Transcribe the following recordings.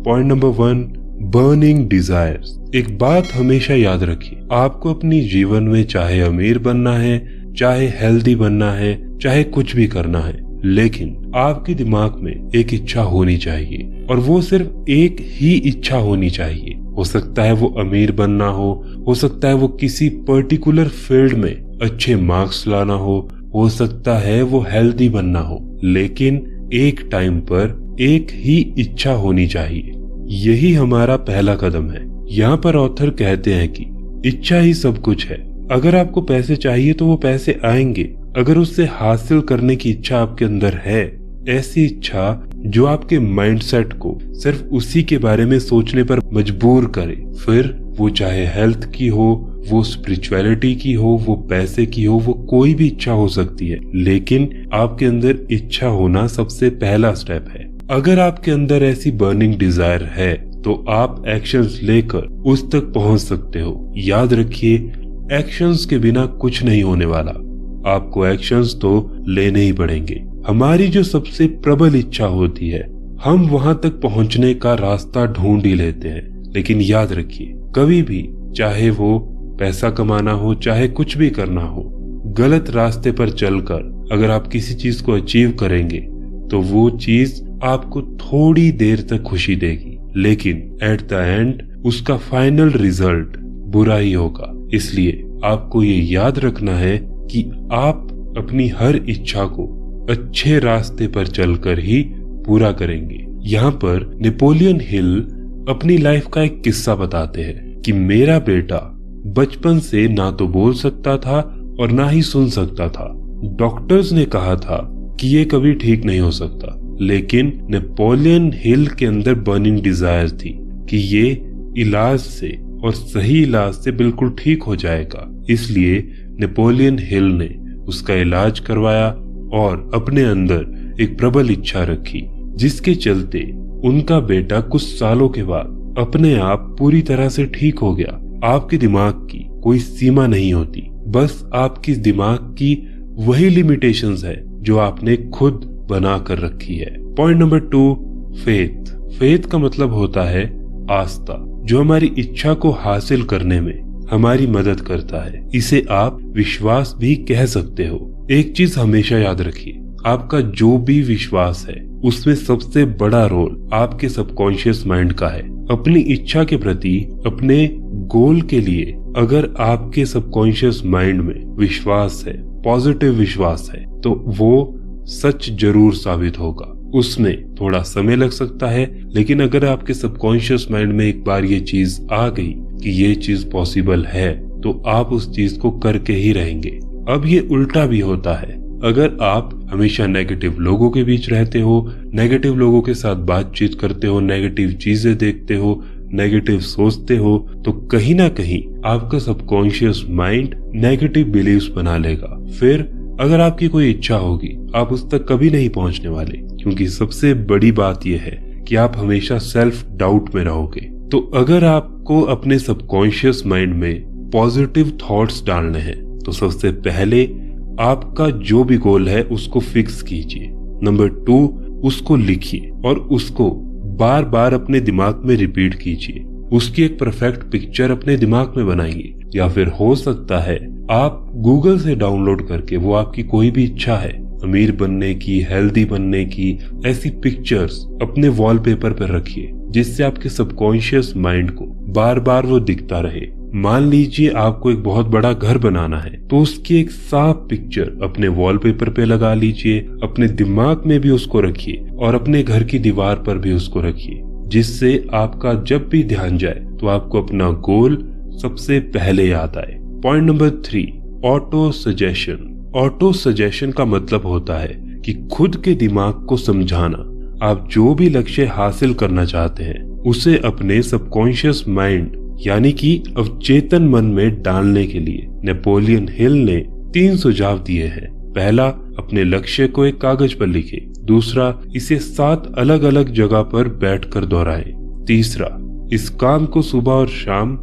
Point number 1, burning desires. एक बात हमेशा याद रखिए, आपको अपनी जीवन में चाहे अमीर बनना है, चाहे हेल्दी बनना है, चाहे कुछ भी करना है, लेकिन आपके दिमाग में एक इच्छा होनी चाहिए और वो सिर्फ एक ही इच्छा होनी चाहिए। हो सकता है वो अमीर बनना हो सकता है वो किसी पर्टिकुलर फील्ड में अच्छे मार्क्स लाना हो सकता है वो हेल्दी बनना हो, लेकिन एक टाइम पर एक ही इच्छा होनी चाहिए। यही हमारा पहला कदम है। यहाँ पर ऑथर कहते हैं कि इच्छा ही सब कुछ है। अगर आपको पैसे चाहिए तो वो पैसे आएंगे, अगर उससे हासिल करने की इच्छा आपके अंदर है, ऐसी इच्छा जो आपके माइंडसेट को सिर्फ उसी के बारे में सोचने पर मजबूर करे, फिर वो चाहे हेल्थ की हो, वो स्पिरिचुअलिटी की हो, वो पैसे की हो, वो कोई भी इच्छा हो सकती है, लेकिन आपके अंदर इच्छा होना सबसे पहला स्टेप है। अगर आपके अंदर ऐसी बर्निंग डिजायर है तो आप एक्शंस लेकर उस तक पहुंच सकते हो। याद रखिए, एक्शंस के बिना कुछ नहीं होने वाला, आपको एक्शंस तो लेने ही पड़ेंगे। हमारी जो सबसे प्रबल इच्छा होती है, हम वहां तक पहुंचने का रास्ता ढूंढ ही लेते हैं, लेकिन याद रखिए, कभी भी चाहे वो पैसा कमाना हो, चाहे कुछ भी करना हो, गलत रास्ते पर चलकर अगर आप किसी चीज को अचीव करेंगे तो वो चीज आपको थोड़ी देर तक खुशी देगी, लेकिन एट द एंड उसका फाइनल रिजल्ट बुरा ही होगा। इसलिए आपको ये याद रखना है कि आप अपनी हर इच्छा को अच्छे रास्ते पर चलकर ही पूरा करेंगे। यहाँ पर नेपोलियन हिल अपनी लाइफ का एक किस्सा बताते हैं कि मेरा बेटा बचपन से ना तो बोल सकता था और ना ही सुन सकता था। डॉक्टर्स ने कहा था कि ये कभी ठीक नहीं हो सकता, लेकिन नेपोलियन हिल के अंदर बर्निंग डिजायर थी कि ये इलाज से और सही इलाज से बिल्कुल ठीक हो जाएगा। इसलिए नेपोलियन हिल ने उसका इलाज करवाया और अपने अंदर एक प्रबल इच्छा रखी, जिसके चलते उनका बेटा कुछ सालों के बाद अपने आप पूरी तरह से ठीक हो गया। आपके दिमाग की कोई सीमा नहीं होती, बस आपकी दिमाग की वही लिमिटेशंस है जो आपने खुद बना कर रखी है। Point number 2, faith. फेथ का मतलब होता है आस्था, जो हमारी इच्छा को हासिल करने में हमारी मदद करता है। इसे आप विश्वास भी कह सकते हो। एक चीज हमेशा याद रखिए, आपका जो भी विश्वास है उसमें सबसे बड़ा रोल आपके सबकॉन्शियस माइंड का है। अपनी इच्छा के प्रति, अपने गोल के लिए अगर आपके सबकॉन्शियस माइंड में विश्वास है, पॉजिटिव विश्वास है, तो वो सच जरूर साबित होगा। उसमें थोड़ा समय लग सकता है, लेकिन अगर आपके सबकॉन्शियस माइंड में एक बार ये चीज आ गई कि ये चीज पॉसिबल है, तो आप उस चीज को करके ही रहेंगे। अब ये उल्टा भी होता है। अगर आप हमेशा नेगेटिव लोगों के बीच रहते हो, नेगेटिव लोगों के साथ बातचीत करते हो, नेगेटिव चीजें देखते हो, नेगेटिव सोचते हो, तो कहीं ना कहीं आपका सबकॉन्शियस माइंड नेगेटिव बिलीव्स बना लेगा। फिर अगर आपकी कोई इच्छा होगी, आप उस तक कभी नहीं पहुंचने वाले, क्योंकि सबसे बड़ी बात यह है कि आप हमेशा सेल्फ डाउट में रहोगे। तो अगर आपको अपने सबकॉन्शियस माइंड में पॉजिटिव थॉट्स डालने हैं, तो सबसे पहले आपका जो भी गोल है उसको फिक्स कीजिए। नंबर 2, उसको लिखिए और उसको बार बार अपने दिमाग में रिपीट कीजिए। उसकी एक परफेक्ट पिक्चर अपने दिमाग में बनाइए, या फिर हो सकता है आप गूगल से डाउनलोड करके वो आपकी कोई भी इच्छा है, अमीर बनने की, हेल्दी बनने की, ऐसी पिक्चर्स अपने वॉलपेपर पर रखिए, जिससे आपके सबकॉन्शियस माइंड को बार बार वो दिखता रहे। मान लीजिए आपको एक बहुत बड़ा घर बनाना है, तो उसकी एक साफ पिक्चर अपने वॉलपेपर पे लगा लीजिए, अपने दिमाग में भी उसको रखिए और अपने घर की दीवार पर भी उसको रखिए, जिससे आपका जब भी ध्यान जाए तो आपको अपना गोल सबसे पहले याद आए। Point number 3, auto suggestion. Auto suggestion का मतलब होता है कि खुद के दिमाग को समझाना। आप जो भी लक्ष्य हासिल करना चाहते हैं उसे अपने सबकॉन्शियस माइंड यानी कि अवचेतन मन में डालने के लिए नेपोलियन हिल ने 3 सुझाव दिए हैं। पहला, अपने लक्ष्य को एक कागज पर लिखें। दूसरा, इसे 7 अलग अलग जगह पर बैठकर दोहराएं। तीसरा, इस काम को सुबह और शाम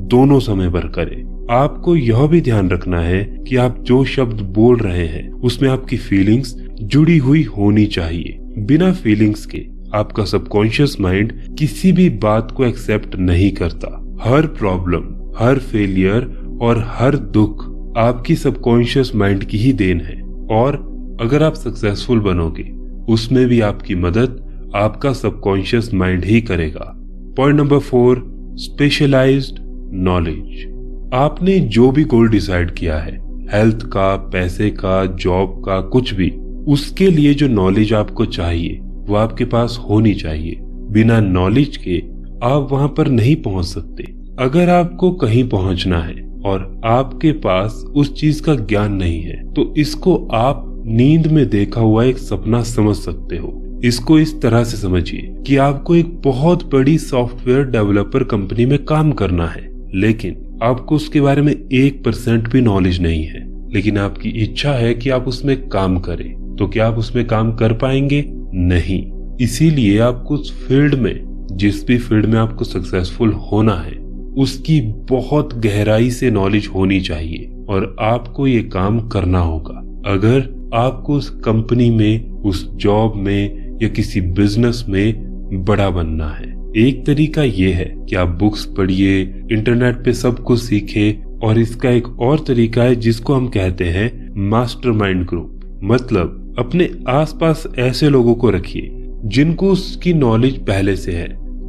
दोनों समय पर करें। आपको यह भी ध्यान रखना है कि आप जो शब्द बोल रहे हैं उसमें आपकी फीलिंग्स जुड़ी हुई होनी चाहिए। बिना फीलिंग्स के आपका सबकॉन्शियस माइंड किसी भी बात को एक्सेप्ट नहीं करता। हर प्रॉब्लम, हर फेलियर और हर दुख आपकी सबकॉन्शियस माइंड की ही देन है। और अगर आप सक्सेसफुल बनोगे, उसमें भी आपकी मदद आपका सबकॉन्शियस माइंड ही करेगा। Point number 4, specialised knowledge. आपने जो भी गोल डिसाइड किया है, हेल्थ का, पैसे का, जॉब का, कुछ भी, उसके लिए जो नॉलेज आपको चाहिए वो आपके पास होनी चाहिए। बिना नॉलेज के आप वहां पर नहीं पहुंच सकते। अगर आपको कहीं पहुंचना है और आपके पास उस चीज का ज्ञान नहीं है, तो इसको आप नींद में देखा हुआ एक सपना समझ सकते हो। इसको इस तरह से समझिए कि आपको एक बहुत बड़ी सॉफ्टवेयर डेवलपर कंपनी में काम करना है, लेकिन आपको उसके बारे में 1% भी नॉलेज नहीं है, लेकिन आपकी इच्छा है कि आप उसमें काम करें। तो क्या आप उसमें काम कर पाएंगे? नहीं। इसीलिए आपको उस फील्ड में, जिस भी फील्ड में आपको सक्सेसफुल होना है, उसकी बहुत गहराई से नॉलेज होनी चाहिए और आपको ये काम करना होगा। अगर आपको उस कंपनी में, उस जॉब में या किसी बिजनेस में बड़ा बनना है, एक तरीका ये है कि आप बुक्स पढ़िए, इंटरनेट पे सब कुछ सीखे। और इसका एक और तरीका है जिसको हम कहते हैं मास्टरमाइंड ग्रुप। मतलब अपने आसपास ऐसे लोगों को रखिए जिनको उसकी नॉलेज पहले से है।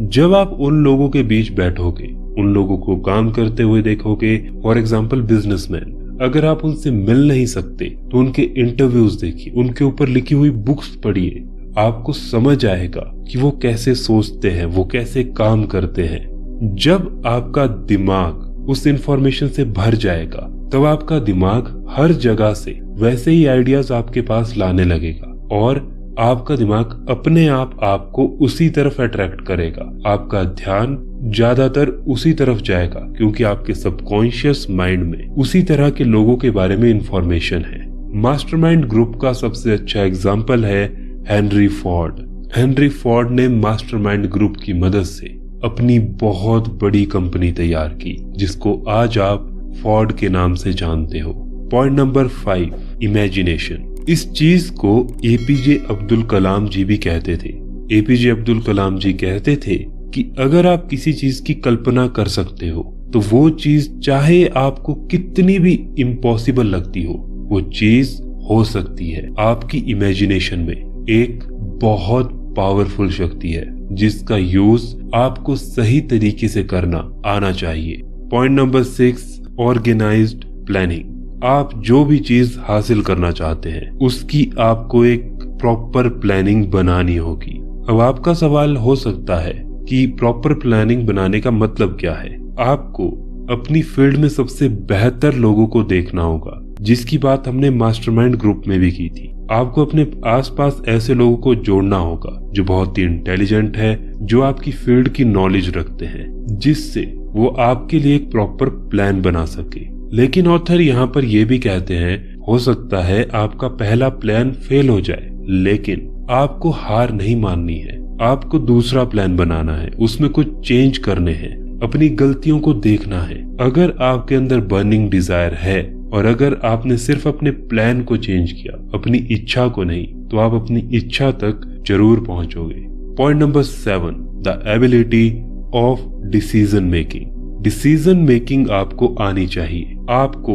जब आप उन लोगों के बीच बैठोगे, उन लोगों को काम करते हुए देखोगे, फॉर एग्जाम्पल बिजनेसमैन, अगर आप उनसे मिल नहीं सकते तो उनके इंटरव्यूज देखिए, उनके ऊपर लिखी हुई बुक्स पढ़िए। आपको समझ आएगा कि वो कैसे सोचते हैं, वो कैसे काम करते हैं। जब आपका दिमाग उस इंफॉर्मेशन से भर जाएगा, तब आपका दिमाग हर जगह से वैसे ही आइडियाज आपके पास लाने लगेगा और आपका दिमाग अपने आप आपको उसी तरफ अट्रैक्ट करेगा। आपका ध्यान ज्यादातर उसी तरफ जाएगा क्योंकि आपके सबकॉन्शियस माइंड में उसी तरह के लोगों के बारे में इंफॉर्मेशन है। मास्टरमाइंड ग्रुप का सबसे अच्छा एग्जाम्पल है हेनरी फोर्ड। हेनरी फोर्ड ने मास्टरमाइंड ग्रुप की मदद से अपनी बहुत बड़ी कंपनी तैयार की, जिसको आज आप फोर्ड के नाम से जानते हो। Point number 5, imagination. इस चीज को एपीजे अब्दुल कलाम जी भी कहते थे। एपीजे अब्दुल कलाम जी कहते थे कि अगर आप किसी चीज की कल्पना कर सकते हो तो वो चीज चाहे आपको कितनी भी इम्पॉसिबल लगती हो, वो चीज हो सकती है। आपकी इमेजिनेशन में एक बहुत पावरफुल शक्ति है जिसका यूज आपको सही तरीके से करना आना चाहिए। Point number 6, organised planning. आप जो भी चीज हासिल करना चाहते हैं उसकी आपको एक प्रॉपर प्लानिंग बनानी होगी। अब आपका सवाल हो सकता है कि प्रॉपर प्लानिंग बनाने का मतलब क्या है। आपको अपनी फील्ड में सबसे बेहतर लोगों को देखना होगा, जिसकी बात हमने मास्टरमाइंड ग्रुप में भी की थी। आपको अपने आसपास ऐसे लोगों को जोड़ना होगा जो बहुत ही इंटेलिजेंट है, जो आपकी फील्ड की नॉलेज रखते हैं, जिससे वो आपके लिए एक प्रॉपर प्लान बना सके। लेकिन ऑथर यहाँ पर यह भी कहते हैं, हो सकता है आपका पहला प्लान फेल हो जाए, लेकिन आपको हार नहीं माननी है। आपको दूसरा प्लान बनाना है, उसमें कुछ चेंज करने हैं, अपनी गलतियों को देखना है। अगर आपके अंदर बर्निंग डिजायर है और अगर आपने सिर्फ अपने प्लान को चेंज किया, अपनी इच्छा को नहीं, तो आप अपनी इच्छा तक जरूर पहुंचोगे। Point number 7, the ability of decision making. Decision making आपको आनी चाहिए। आपको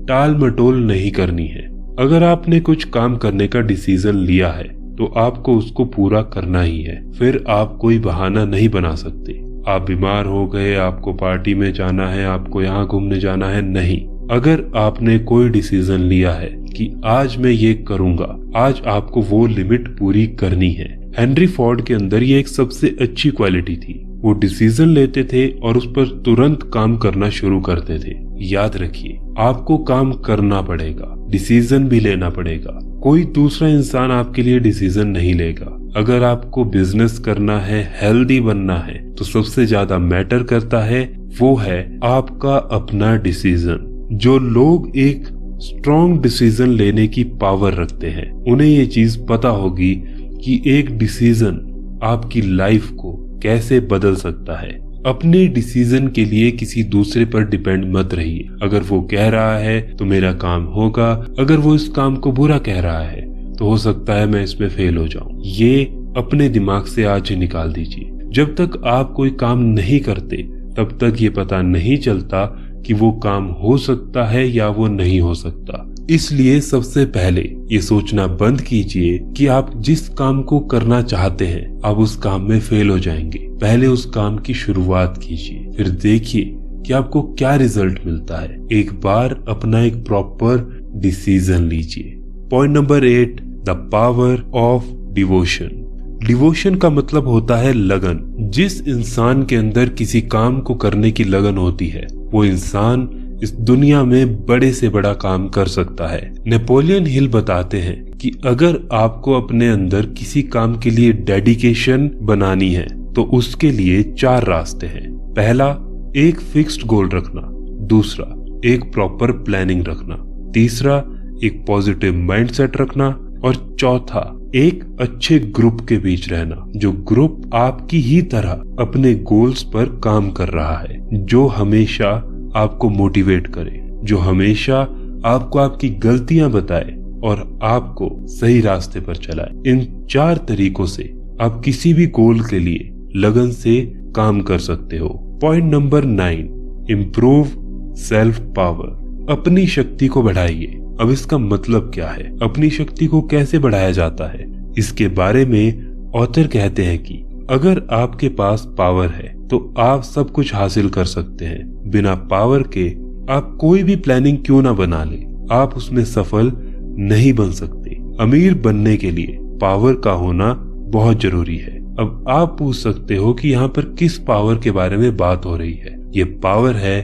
टाल मटोल नहीं करनी है। अगर आपने कुछ काम करने का डिसीजन लिया है तो आपको उसको पूरा करना ही है। फिर आप कोई बहाना नहीं बना सकते। आप बीमार हो गए, आपको पार्टी में जाना है, आपको यहाँ घूमने जाना है, नहीं। अगर आपने कोई डिसीजन लिया है कि आज मैं ये करूंगा, आज आपको वो लिमिट पूरी करनी है। हेनरी फोर्ड के अंदर ये एक सबसे अच्छी क्वालिटी थी। वो डिसीजन लेते थे और उस पर तुरंत काम करना शुरू करते थे। याद रखिए, आपको काम करना पड़ेगा, डिसीजन भी लेना पड़ेगा। कोई दूसरा इंसान आपके लिए डिसीजन नहीं लेगा। अगर आपको बिजनेस करना है, हेल्दी बनना है, तो सबसे ज्यादा मैटर करता है वो है आपका अपना डिसीजन। जो लोग एक स्ट्रॉन्ग डिसीजन लेने की पावर रखते हैं, उन्हें ये चीज पता होगी कि एक डिसीजन आपकी लाइफ को कैसे बदल सकता है। अपने डिसीजन के लिए किसी दूसरे पर डिपेंड मत रहिए। अगर वो कह रहा है तो मेरा काम होगा, अगर वो इस काम को बुरा कह रहा है तो हो सकता है मैं इसमें फेल हो जाऊं। ये अपने दिमाग से आज ही निकाल दीजिए। जब तक आप कोई काम नहीं करते तब तक ये पता नहीं चलता कि वो काम हो सकता है या वो नहीं हो सकता। इसलिए सबसे पहले ये सोचना बंद कीजिए कि आप जिस काम को करना चाहते हैं आप उस काम में फेल हो जाएंगे। पहले उस काम की शुरुआत कीजिए, फिर देखिए कि आपको क्या रिजल्ट मिलता है। एक बार अपना एक प्रॉपर डिसीजन लीजिए। Point number 8, the power of devotion. Devotion का मतलब होता है लगन। जिस इंसान के अंदर किसी काम को करने की लगन होती है वो इंसान इस दुनिया में बड़े से बड़ा काम कर सकता है। नेपोलियन हिल बताते हैं कि अगर आपको अपने अंदर किसी काम के लिए डेडिकेशन बनानी है तो उसके लिए 4 रास्ते हैं। पहला, एक फिक्स्ड गोल रखना। दूसरा, एक प्रॉपर प्लानिंग रखना। तीसरा, एक पॉजिटिव माइंडसेट रखना। और चौथा, एक अच्छे ग्रुप के बीच रहना, जो ग्रुप आपकी ही तरह अपने गोल्स पर काम कर रहा है, जो हमेशा आपको मोटिवेट करे, जो हमेशा आपको आपकी गलतियां बताए और आपको सही रास्ते पर चलाए। इन 4 तरीकों से आप किसी भी गोल के लिए लगन से काम कर सकते हो। Point number 9, improve self power. अपनी शक्ति को बढ़ाइए। अब इसका मतलब क्या है? अपनी शक्ति को कैसे बढ़ाया जाता है? इसके बारे में ऑथर कहते हैं कि अगर आपके पास पावर है तो आप सब कुछ हासिल कर सकते हैं। बिना पावर के आप कोई भी प्लानिंग क्यों ना बना ले, आप उसमें सफल नहीं बन सकते। अमीर बनने के लिए पावर का होना बहुत जरूरी है। अब आप पूछ सकते हो कि यहाँ पर किस पावर के बारे में बात हो रही है? ये पावर है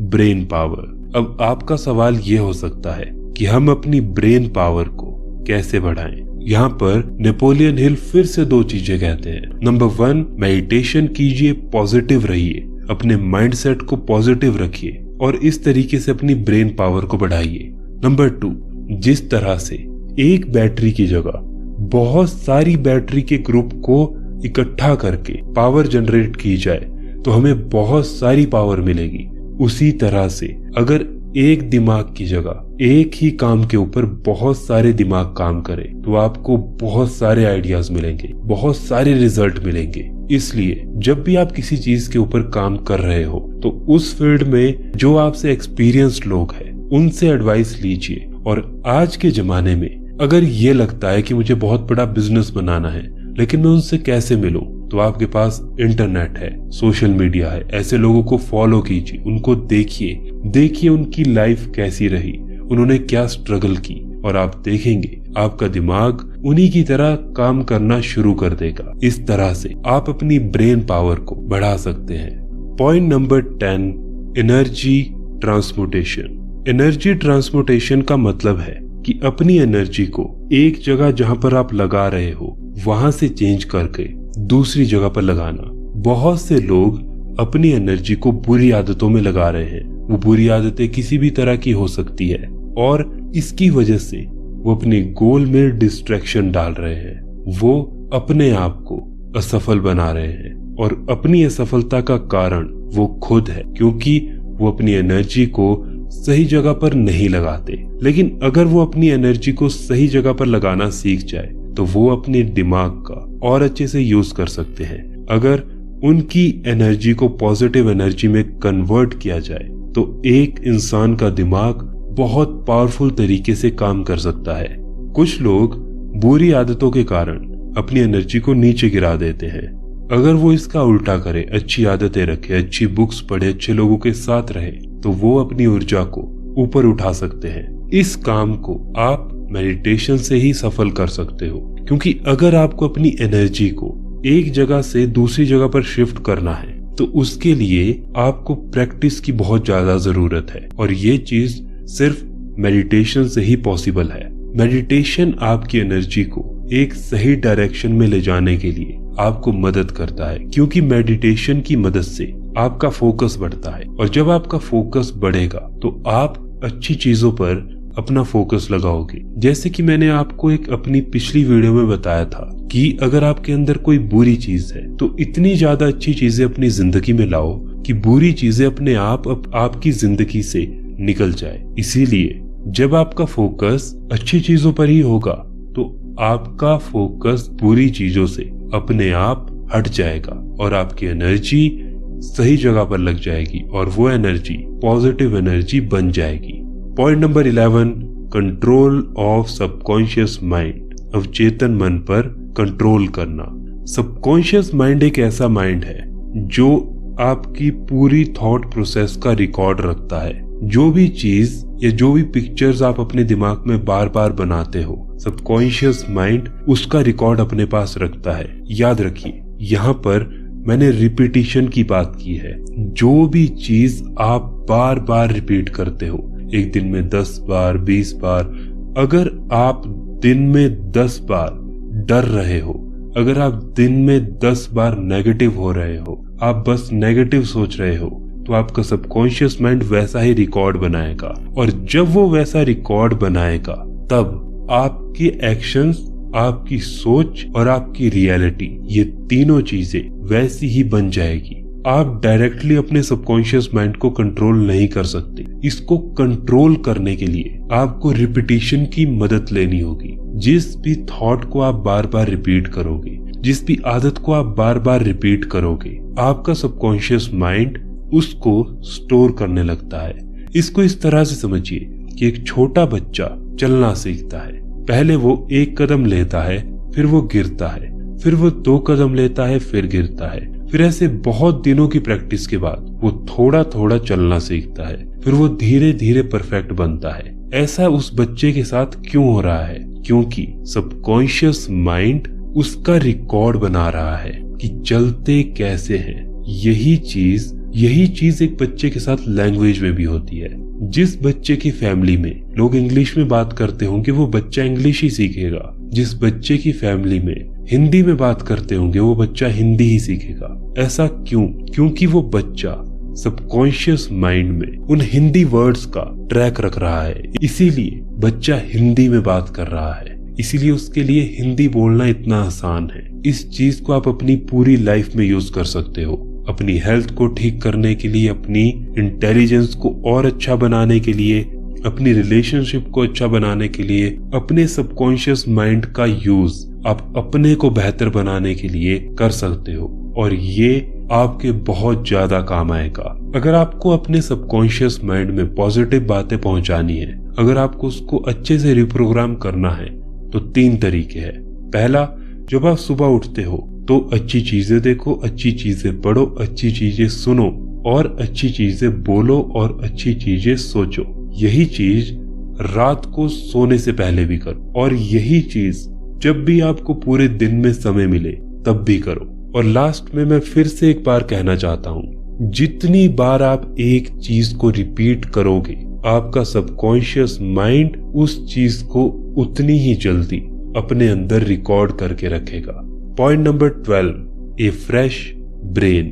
ब्रेन पावर। अब आपका सवाल ये हो सकता है कि हम अपनी ब्रेन पावर को कैसे बढ़ाएं? यहाँ पर नेपोलियन हिल फिर से 2 चीजें कहते हैं। नंबर 1, मेडिटेशन कीजिए, पॉजिटिव रहिए, अपने माइंडसेट को पॉजिटिव रखिए और इस तरीके से अपनी ब्रेन पावर को बढ़ाइए। नंबर 2, जिस तरह से एक बैटरी की जगह बहुत सारी बैटरी के ग्रुप को इकट्ठा करके पावर जनरेट की जाए तो हमें बहुत सारी पावर मिलेगी। उसी तरह से अगर एक दिमाग की जगह एक ही काम के ऊपर बहुत सारे दिमाग काम करें तो आपको बहुत सारे आइडियाज मिलेंगे, बहुत सारे रिजल्ट मिलेंगे। इसलिए जब भी आप किसी चीज के ऊपर काम कर रहे हो तो उस फील्ड में जो आपसे एक्सपीरियंस्ड लोग हैं उनसे एडवाइस लीजिए। और आज के जमाने में अगर ये लगता है कि मुझे बहुत बड़ा बिजनेस बनाना है लेकिन मैं उनसे कैसे मिलूं, तो आपके पास इंटरनेट है, सोशल मीडिया है। ऐसे लोगों को फॉलो कीजिए, उनको देखिए उनकी लाइफ कैसी रही, उन्होंने क्या स्ट्रगल की, और आप देखेंगे आपका दिमाग उन्हीं की तरह काम करना शुरू कर देगा। इस तरह से आप अपनी ब्रेन पावर को बढ़ा सकते हैं। Point number 10, energy transportation. Energy transportation का मतलब है कि अपनी एनर्जी को एक जगह जहां पर आप लगा रहे हो वहां से चेंज करके दूसरी जगह पर लगाना। बहुत से लोग अपनी एनर्जी को बुरी आदतों में लगा रहे हैं। वो बुरी आदतें किसी भी तरह की हो सकती है और इसकी वजह से वो अपने गोल में डिस्ट्रैक्शन डाल रहे हैं। वो अपने आप को असफल बना रहे हैं और अपनी असफलता का कारण वो खुद है, क्योंकि वो अपनी एनर्जी को सही जगह पर नहीं लगाते। लेकिन अगर वो अपनी एनर्जी को सही जगह पर लगाना सीख जाए तो वो अपने दिमाग का और अच्छे से यूज कर सकते हैं। अगर उनकी एनर्जी को पॉजिटिव एनर्जी में कन्वर्ट किया जाए तो एक इंसान का दिमाग बहुत पावरफुल तरीके से काम कर सकता है। कुछ लोग बुरी आदतों के कारण अपनी एनर्जी को नीचे गिरा देते हैं। अगर वो इसका उल्टा करे, अच्छी आदतें रखे, अच्छी बुक्स पढ़े, अच्छे लोगों के साथ रहे, तो वो अपनी ऊर्जा को ऊपर उठा सकते हैं। इस काम को आप मेडिटेशन से ही सफल कर सकते हो, क्योंकि अगर आपको अपनी एनर्जी को एक जगह से दूसरी जगह पर शिफ्ट करना है तो उसके लिए आपको प्रैक्टिस की बहुत ज्यादा जरूरत है और ये चीज सिर्फ मेडिटेशन से ही पॉसिबल है। मेडिटेशन आपकी एनर्जी को एक सही डायरेक्शन में ले जाने के लिए आपको मदद करता है, क्योंकि मेडिटेशन की मदद से आपका फोकस बढ़ता है और जब आपका फोकस बढ़ेगा तो आप अच्छी चीजों पर अपना फोकस लगाओगे। जैसे कि मैंने आपको एक अपनी पिछली वीडियो में बताया था कि अगर आपके अंदर कोई बुरी चीज है तो इतनी ज्यादा अच्छी चीजें अपनी जिंदगी में लाओ कि बुरी चीजें अपने आप आपकी जिंदगी से निकल जाए। इसीलिए जब आपका फोकस अच्छी चीजों पर ही होगा तो आपका फोकस बुरी चीजों से अपने आप हट जाएगा और आपकी एनर्जी सही जगह पर लग जाएगी और वो एनर्जी पॉजिटिव एनर्जी बन जाएगी। Point number 11, control of subconscious mind. अवचेतन मन पर कंट्रोल करना। सबकॉन्शियस माइंड एक ऐसा माइंड है जो आपकी पूरी थॉट प्रोसेस का रिकॉर्ड रखता है। जो भी चीज या जो भी पिक्चर्स आप अपने दिमाग में बार बार बनाते हो, सबकॉन्शियस माइंड उसका रिकॉर्ड अपने पास रखता है। याद रखिए, यहाँ पर मैंने रिपीटिशन की बात की है। जो भी चीज आप बार बार रिपीट करते हो, एक दिन में 10 बार 20 बार, अगर आप दिन में 10 बार डर रहे हो, अगर आप दिन में 10 बार नेगेटिव हो रहे हो, आप बस नेगेटिव सोच रहे हो, तो आपका सबकॉन्शियस माइंड वैसा ही रिकॉर्ड बनाएगा। और जब वो वैसा रिकॉर्ड बनाएगा तब आपके एक्शंस, आपकी सोच और आपकी रियलिटी, ये तीनों चीजें वैसी ही बन जाएगी। आप डायरेक्टली अपने सबकॉन्शियस माइंड को कंट्रोल नहीं कर सकते। इसको कंट्रोल करने के लिए आपको रिपीटिशन की मदद लेनी होगी। जिस भी थॉट को आप बार बार रिपीट करोगे, जिस भी आदत को आप बार बार रिपीट करोगे, आपका सबकॉन्शियस माइंड उसको स्टोर करने लगता है। इसको इस तरह से समझिए कि एक छोटा बच्चा चलना सीखता है। पहले वो 1 कदम लेता है, फिर वो गिरता है, फिर वो 2 कदम लेता है, फिर गिरता है, फिर ऐसे बहुत दिनों की प्रैक्टिस के बाद वो थोड़ा थोड़ा चलना सीखता है, फिर वो धीरे धीरे परफेक्ट बनता है। ऐसा उस बच्चे के साथ क्यों हो रहा है? क्योंकि सबकॉन्शियस माइंड उसका रिकॉर्ड बना रहा है कि चलते कैसे हैं। यही चीज एक बच्चे के साथ लैंग्वेज में भी होती है। जिस बच्चे की फैमिली में लोग इंग्लिश में बात करते होंगे, वो बच्चा इंग्लिश ही सीखेगा। जिस बच्चे की फैमिली में हिंदी में बात करते होंगे, वो बच्चा हिंदी ही सीखेगा। ऐसा क्यों? क्योंकि वो बच्चा सबकॉन्शियस माइंड में उन हिंदी वर्ड्स का ट्रैक रख रहा है। इसीलिए बच्चा हिंदी में बात कर रहा है, इसीलिए उसके लिए हिंदी बोलना इतना आसान है। इस चीज को आप अपनी पूरी लाइफ में यूज कर सकते हो। अपनी हेल्थ को ठीक करने के लिए, अपनी इंटेलिजेंस को और अच्छा बनाने के लिए, अपनी रिलेशनशिप को अच्छा बनाने के लिए, अपने सबकॉन्शियस माइंड का यूज आप अपने को बेहतर बनाने के लिए कर सकते हो और ये आपके बहुत ज्यादा काम आएगा। अगर आपको अपने सबकॉन्शियस माइंड में पॉजिटिव बातें पहुंचानी है, अगर आपको उसको अच्छे से रिप्रोग्राम करना है, तो 3 तरीके हैं। पहला, जब आप सुबह उठते हो तो अच्छी चीजें देखो, अच्छी चीजें पढ़ो, अच्छी चीजें सुनो और अच्छी चीजें बोलो और अच्छी चीजें सोचो। यही चीज रात को सोने से पहले भी करो और यही चीज जब भी आपको पूरे दिन में समय मिले तब भी करो। और लास्ट में मैं फिर से एक बार कहना चाहता हूँ, जितनी बार आप एक चीज को रिपीट करोगे, आपका सबकॉन्शियस माइंड उस चीज को उतनी ही जल्दी अपने अंदर रिकॉर्ड करके रखेगा। पॉइंट नंबर 12, ए फ्रेश ब्रेन।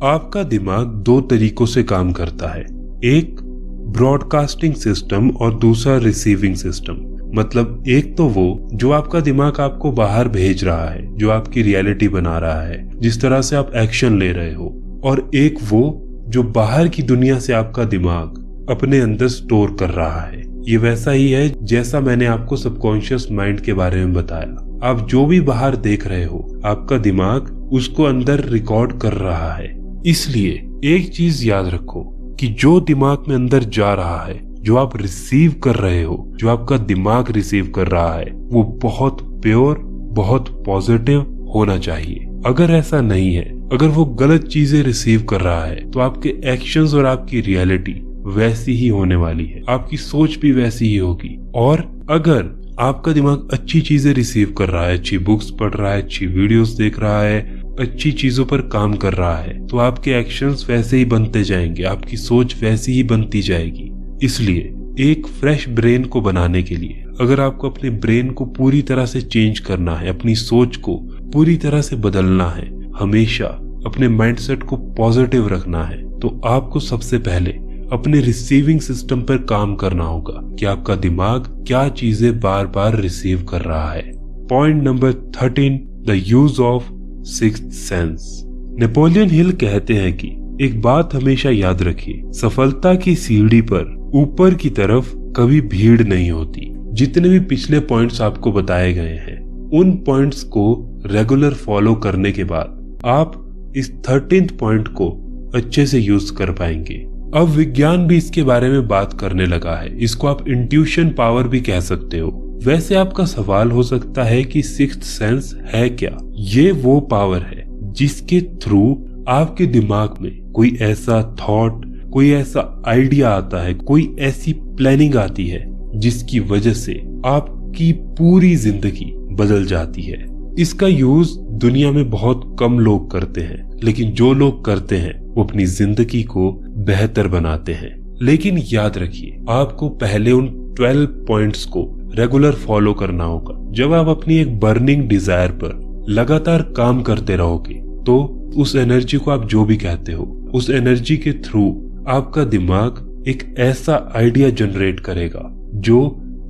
आपका दिमाग 2 तरीकों से काम करता है, एक ब्रॉडकास्टिंग सिस्टम और दूसरा रिसीविंग सिस्टम। मतलब एक तो वो जो आपका दिमाग आपको बाहर भेज रहा है, जो आपकी रियलिटी बना रहा है, जिस तरह से आप एक्शन ले रहे हो, और एक वो जो बाहर की दुनिया से आपका दिमाग अपने अंदर स्टोर कर रहा है। ये वैसा ही है जैसा मैंने आपको सबकॉन्शियस माइंड के बारे में बताया। आप जो भी बाहर देख रहे हो, आपका दिमाग उसको अंदर रिकॉर्ड कर रहा है। इसलिए एक चीज याद रखो कि जो दिमाग में अंदर जा रहा है, जो आप रिसीव कर रहे हो, जो आपका दिमाग रिसीव कर रहा है, वो बहुत प्योर, बहुत पॉजिटिव होना चाहिए। अगर ऐसा नहीं है, अगर वो गलत चीजें रिसीव कर रहा है, तो आपके एक्शंस और आपकी रियलिटी वैसी ही होने वाली है, आपकी सोच भी वैसी ही होगी। और अगर आपका दिमाग अच्छी चीजें रिसीव कर रहा है, अच्छी बुक्स पढ़ रहा है, अच्छी वीडियोस देख रहा है, अच्छी चीजों पर काम कर रहा है, तो आपके एक्शंस वैसे ही बनते जाएंगे, आपकी सोच वैसी ही बनती जाएगी। इसलिए एक फ्रेश ब्रेन को बनाने के लिए, अगर आपको अपने ब्रेन को पूरी तरह से चेंज करना है, अपनी सोच को पूरी तरह से बदलना है, हमेशा अपने माइंडसेट को पॉजिटिव रखना है, तो आपको सबसे पहले अपने रिसीविंग सिस्टम पर काम करना होगा कि आपका दिमाग क्या चीजें बार बार रिसीव कर रहा है। Point number 13, the use of sixth sense. Napoleon Hill कहते हैं कि एक बात हमेशा याद रखिए, सफलता की सीढ़ी पर ऊपर की तरफ कभी भीड़ नहीं होती। जितने भी पिछले पॉइंट्स आपको बताए गए हैं, उन पॉइंट्स को रेगुलर फॉलो करने के बाद आप इस 13th पॉइंट को अच्छे से यूज कर पाएंगे। अब विज्ञान भी इसके बारे में बात करने लगा है। इसको आप इंट्यूशन पावर भी कह सकते हो। वैसे आपका सवाल हो सकता है कि सिक्स्थ सेंस है क्या? ये वो पावर है जिसके थ्रू आपके दिमाग में कोई ऐसा थॉट, कोई ऐसा आइडिया आता है, कोई ऐसी प्लानिंग आती है जिसकी वजह से आपकी पूरी जिंदगी बदल जाती है। इसका यूज दुनिया में बहुत कम लोग करते हैं, लेकिन जो लोग करते हैं वो अपनी जिंदगी को बेहतर बनाते हैं। लेकिन याद रखिए, आपको पहले उन 12 पॉइंट्स को रेगुलर फॉलो करना होगा। जब आप अपनी एक बर्निंग डिजायर पर लगातार काम करते रहोगे तो उस एनर्जी को आप जो भी कहते हो, उस एनर्जी के थ्रू आपका दिमाग एक ऐसा आइडिया जनरेट करेगा जो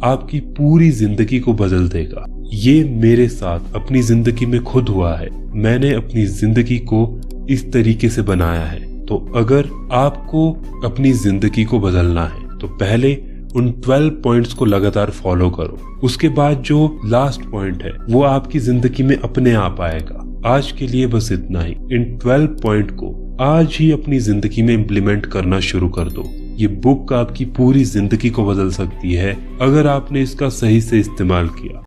आपकी पूरी जिंदगी को बदल देगा। ये मेरे साथ अपनी जिंदगी में खुद हुआ है। मैंने अपनी जिंदगी को इस तरीके से बनाया है। तो अगर आपको अपनी जिंदगी को बदलना है तो पहले उन 12 पॉइंट्स को लगातार फॉलो करो। उसके बाद जो लास्ट पॉइंट है वो आपकी जिंदगी में अपने आप आएगा। आज के लिए बस इतना ही। इन 12 पॉइंट को आज ही अपनी जिंदगी में इम्प्लीमेंट करना शुरू कर दो। ये बुक आपकी पूरी जिंदगी को बदल सकती है अगर आपने इसका सही से इस्तेमाल किया।